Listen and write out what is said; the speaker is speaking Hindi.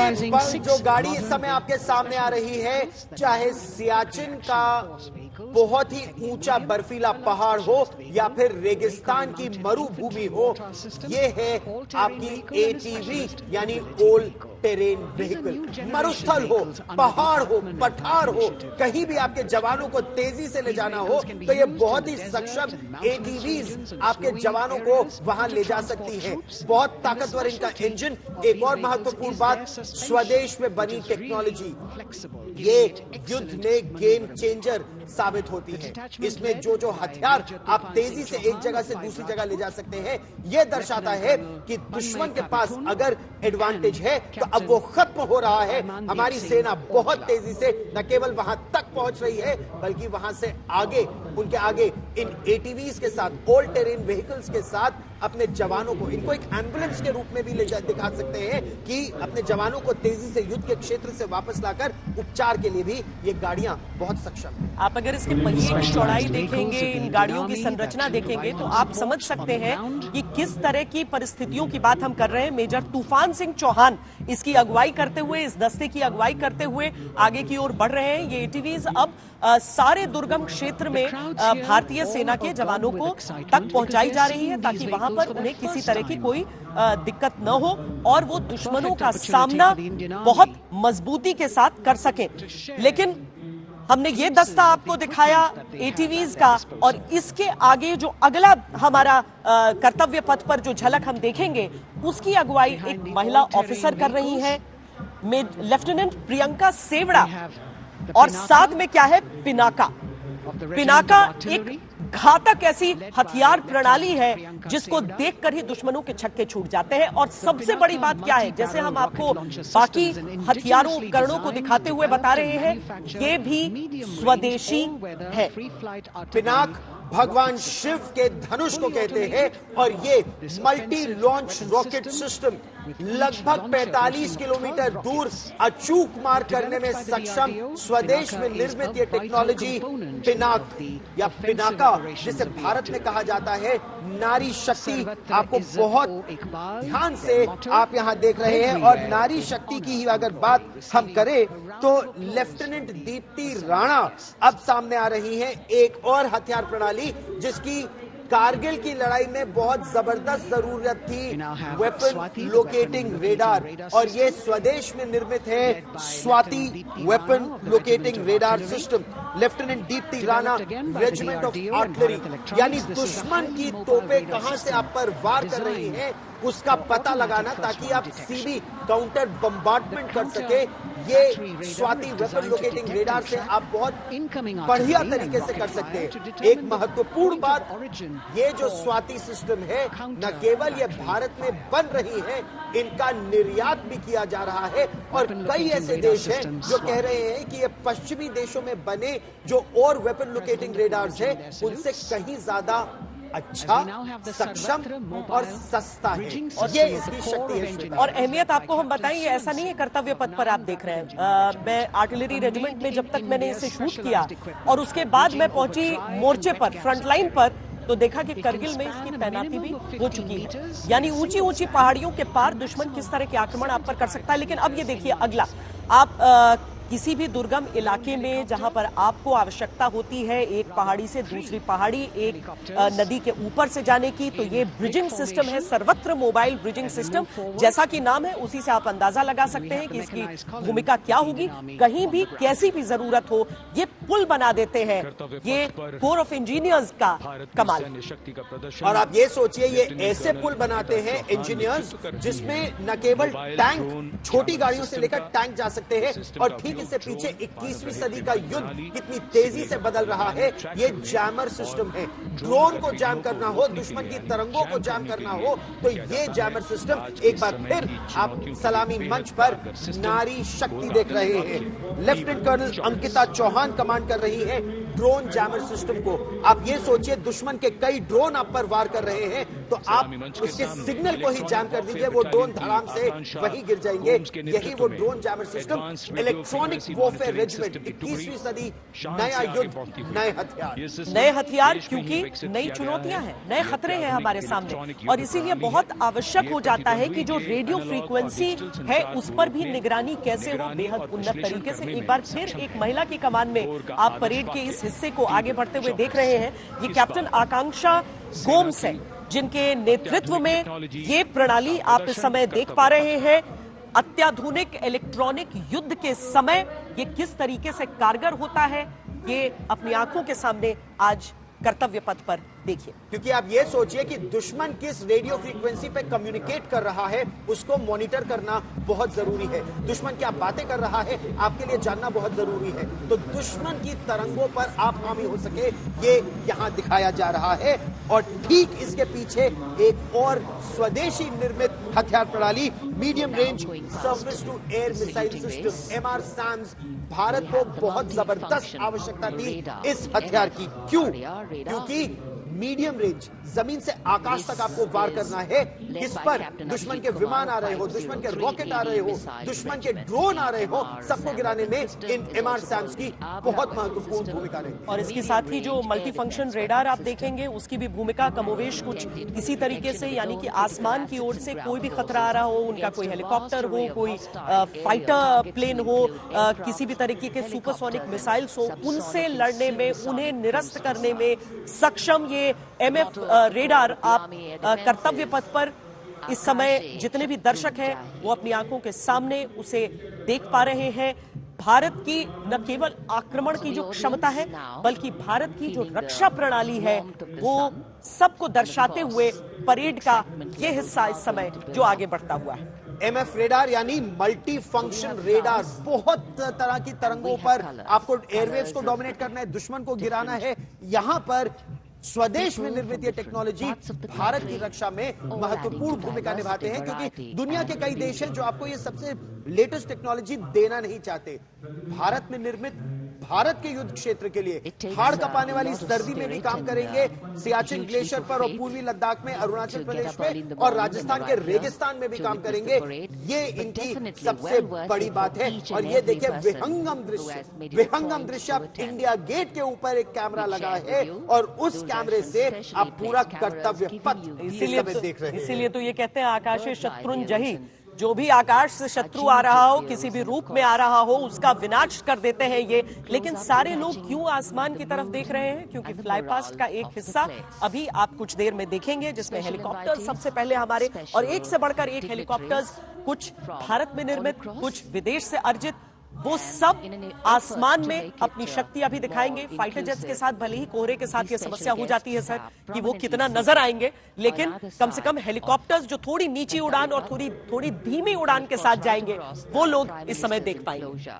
बल जो गाड़ी इस समय आपके सामने आ रही है, चाहे सियाचिन का बहुत ही ऊंचा बर्फीला पहाड़ हो या फिर रेगिस्तान की मरुभूमि हो, ये है आपकी एटीवी यानी ओल्ड टेरेन व्हीकल। मरुस्थल हो, पहाड़ हो, पठार हो, कहीं भी आपके जवानों को तेजी से ले जाना हो तो ये बहुत ही सक्षम एटीवीज आपके जवानों को वहां ले जा सकती हैं। बहुत ताकतवर इनका इंजन। एक और महत्वपूर्ण बात, स्वदेश में बनी टेक्नोलॉजी ये युद्ध में गेम चेंजर साबित होती है। इसमें जो जो हथियार आप तेजी से एक जगह से दूसरी जगह ले जा सकते हैं, यह दर्शाता है कि दुश्मन के पास अगर एडवांटेज है तो अब वो खत्म हो रहा है। हमारी सेना बहुत तेजी से न केवल वहां तक पहुंच रही है बल्कि वहां से आगे, उनके आगे इन एटीवीज के साथ, ओल्ड टेरेन व्हीकल्स के साथ अपने जवानों को, इनको एक एम्बुलेंस के रूप में भी दिखा सकते हैं कि अपने जवानों को तेजी से युद्ध के क्षेत्र से वापस लाकर उपचार के लिए भी ये गाड़ियां बहुत सक्षम हैं। आप अगर इसके पहिए की चौड़ाई देखेंगे, इन गाड़ियों की संरचना देखेंगे तो आप समझ सकते हैं कि किस तरह की परिस्थितियों की बात हम कर रहे हैं। मेजर तूफान सिंह चौहान इसकी अगुवाई करते हुए, इस दस्ते की अगुवाई करते हुए आगे की ओर बढ़ रहे हैं। ये एटीवीज अब सारे दुर्गम क्षेत्र में भारतीय सेना के जवानों को तक पहुंचाई जा रही है ताकि वहां पर उन्हें किसी तरह की कोई दिक्कत न हो और वो दुश्मनों का सामना बहुत मजबूती के साथ कर सकें। लेकिन हमने ये दस्ता आपको दिखाया एटीवीज का, और इसके आगे जो अगला हमारा कर्तव्य पथ पर जो झलक हम देखेंगे उसकी अगुवाई एक महिला ऑफिसर कर रही है, लेफ्टिनेंट प्रियंका सेवड़ा। और साथ में क्या है, पिनाका। पिनाका एक घातक ऐसी हथियार प्रणाली है जिसको देखकर ही दुश्मनों के छक्के छूट जाते हैं। और सबसे बड़ी बात क्या है, जैसे हम आपको बाकी हथियारों उपकरणों को दिखाते हुए बता रहे हैं, ये भी स्वदेशी है। पिनाक भगवान शिव के धनुष को कहते हैं और ये मल्टी लॉन्च रॉकेट सिस्टम लगभग 45 किलोमीटर दूर अचूक मार करने में सक्षम स्वदेश में निर्मित ये टेक्नोलॉजी पिनाक या पिनाका, जिसे भारत में कहा जाता है नारी शक्ति। आपको बहुत ध्यान से आप यहां देख रहे हैं। और नारी शक्ति की ही अगर बात हम करें तो लेफ्टिनेंट दीप्ति राणा अब सामने आ रही है, एक और हथियार प्रणाली जिसकी कारगिल की लड़ाई में बहुत जबरदस्त जरूरत थी, वेपन लोकेटिंग रेडार। और ये स्वदेश में निर्मित है Swati weapon locating radar system. Lieutenant Deepti Rana, regiment of artillery, यानी दुश्मन की तोपें कहां से आप पर वार कर रही हैं उसका पता लगाना ताकि आप सीधी काउंटर बम्बार्डमेंट कर सके। ये स्वाति वेपन लोकेटिंग रेडार से आप बहुत बढ़िया तरीके से कर सकते हैं। एक महत्वपूर्ण बात, ये जो स्वाति सिस्टम है न केवल ये भारत में बन रही है, इनका निर्यात भी किया जा रहा है। और कई ऐसे देश हैं जो कह रहे हैं कि ये पश्चिमी देशों में बने जो और वेपन लोकेटिंग रेडार्स है उनसे कहीं ज्यादा अच्छा, सक्षम और सस्ता है। और ये इसकी शक्ति है। और अहमियत आपको हम बताएं, ये ऐसा नहीं है कर्तव्य पथ पर आप देख रहे हैं। मैं आर्टिलरी रेजिमेंट में जब तक मैंने इसे शूट किया और उसके बाद मैं पहुंची मोर्चे पर, फ्रंट लाइन पर, तो देखा कि करगिल में इसकी तैनाती भी हो चुकी है। यानी ऊंची ऊंची पहाड़ियों के पार दुश्मन किस तरह के आक्रमण आप पर कर सकता है। लेकिन अब ये देखिए अगला, आप किसी भी दुर्गम इलाके में जहां पर आपको आवश्यकता होती है एक पहाड़ी से दूसरी पहाड़ी, एक नदी के ऊपर से जाने की, तो ये ब्रिजिंग सिस्टम है, सर्वत्र मोबाइल ब्रिजिंग सिस्टम। जैसा कि नाम है उसी से आप अंदाजा लगा सकते हैं कि इसकी भूमिका क्या होगी। कहीं भी कैसी भी जरूरत हो ये पुल बना देते हैं। ये कोर ऑफ इंजीनियर्स का कमाल। और आप ये सोचिए, ये ऐसे पुल बनाते हैं इंजीनियर्स जिसमें न केवल टैंक, छोटी गाड़ियों से लेकर टैंक जा सकते हैं। और ठीक इससे पीछे 21वीं सदी का युद्ध कितनी तेजी से बदल रहा है, ये जैमर सिस्टम है। ड्रोन को जैम करना हो, दुश्मन की तरंगों को जैम करना हो, तो ये जैमर सिस्टम। एक बार फिर आप सलामी मंच पर नारी शक्ति देख रहे हैं। Lieutenant colonel Ankita Chauhan command कर रही है ड्रोन जैमर सिस्टम को। आप ये सोचिए, दुश्मन के कई ड्रोन आप पर वार कर रहे हैं, तो आप उसके सिग्नल को ही जैम कर दीजिए, वो ड्रोन धड़ाम से वही गिर जाएंगे। यही वो drone jammer system, electronic warfare regiment, 21वीं सदी, नया युद्ध, नए हथियार, क्योंकि नई चुनौतियां हैं, नए खतरे हैं हमारे सामने, और इसीलिए बहुत आवश्यक हो जाता है कि जो रेडियो फ्रीक्वेंसी है उस पर भी निगरानी कैसे हो बेहद उन्नत तरीके से। एक बार फिर एक महिला की कमान में आप परेड के इस हिस्से को आगे बढ़ते हुए देख रहे हैं। ये कैप्टन आकांक्षा गोम्स है, जिनके नेतृत्व में ये प्रणाली आप इस समय देख पा रहे हैं। अत्याधुनिक इलेक्ट्रॉनिक युद्ध के समय ये किस तरीके से कारगर होता है, ये अपनी आंखों के सामने आज कर्तव्य पथ पर देखिए। क्योंकि आप ये सोचिए कि दुश्मन किस रेडियो फ्रीक्वेंसी पे कम्युनिकेट कर रहा है, उसको मॉनिटर करना बहुत जरूरी है। दुश्मन क्या बातें कर रहा है, आपके लिए जानना बहुत जरूरी है। तो दुश्मन की तरंगों पर आप हावी हो सके, ये यहां दिखाया जा रहा है। और ठीक इसके पीछे एक और स्वदेशी निर्मित हथियार प्रणाली, medium range surface to air missile system, MR-SAMS। Bharat को बहुत जबरदस्त आवश्यकता थी इस हथियार की। क्यों? क्योंकि मीडियम रेंज, जमीन से आकाश तक आपको वार करना है। किस पर? दुश्मन के विमान आ रहे हो, दुश्मन के रॉकेट आ रहे हो, दुश्मन के ड्रोन आ रहे हो, सबको गिराने में इन MR-SAMS की बहुत महत्वपूर्ण भूमिका रही। और इसके साथ ही जो मल्टी फंक्शन रेडार आप देखेंगे, उसकी भी भूमिका कमोवेश कुछ इसी तरीके से, यानी कि आसमान की ओर से कोई भी खतरा आ रहा हो, उनका कोई हेलीकॉप्टर हो, कोई फाइटर प्लेन हो, किसी भी तरीके के सुपरसोनिक मिसाइल्स हो, उनसे लड़ने में, उन्हें निरस्त करने में सक्षम ये MF रेडार आप कर्तव्य पथ पर इस समय जितने भी दर्शक हैं वो अपनी आंखों के सामने उसे देख पा रहे हैं। भारत की न केवल आक्रमण की जो क्षमता है, बल्कि भारत की जो रक्षा प्रणाली है, वो सबको दर्शाते हुए परेड का ये हिस्सा इस समय जो आगे बढ़ता हुआ है। MF रेडार यानी मल्टी फंक्शन रेडार, बहुत तरह की तरंगों पर आपको एयरवेव्स को डोमिनेट करना है, दुश्मन को गिराना है। यहां पर स्वदेश में निर्मित ये टेक्नोलॉजी भारत की रक्षा में महत्वपूर्ण भूमिका निभाते हैं, क्योंकि दुनिया के कई देश हैं जो आपको ये सबसे लेटेस्ट टेक्नोलॉजी देना नहीं चाहते। भारत में निर्मित, भारत के युद्ध क्षेत्र के लिए हाड़ कपाने वाली सर्दी में भी काम करेंगे, सियाचिन ग्लेशियर पर और पूर्वी लद्दाख में, अरुणाचल प्रदेश में और राजस्थान के रेगिस्तान में भी काम करेंगे। ये इनकी सबसे बड़ी बात है। और ये देखिए विहंगम दृश्य, आप इंडिया गेट के ऊपर एक कैमरा लगा है और उस कैमरे से आप पूरा कर्तव्य पथ इसीलिए देख रहे हैं। इसीलिए तो ये कहते हैं आकाशे शत्रुंजयी, जो भी आकाश से शत्रु आ रहा हो, किसी भी रूप में आ रहा हो, उसका विनाश कर देते हैं ये। लेकिन सारे लोग क्यों आसमान की तरफ देख रहे हैं? क्योंकि फ्लाई पास्ट का एक हिस्सा अभी आप कुछ देर में देखेंगे, जिसमें हेलीकॉप्टर सबसे पहले हमारे, और एक से बढ़कर एक हेलीकॉप्टर्स, कुछ भारत में निर्मित, कुछ विदेश से अर्जित, वो सब आसमान में अपनी शक्तियां भी दिखाएंगे। फाइटर जेट्स के साथ भले ही कोहरे के साथ ये समस्या हो जाती है सर कि वो कितना नजर आएंगे, लेकिन कम से कम हेलीकॉप्टर्स जो थोड़ी नीची उड़ान और थोड़ी धीमी उड़ान के साथ जाएंगे, वो लोग इस समय देख पाएंगे।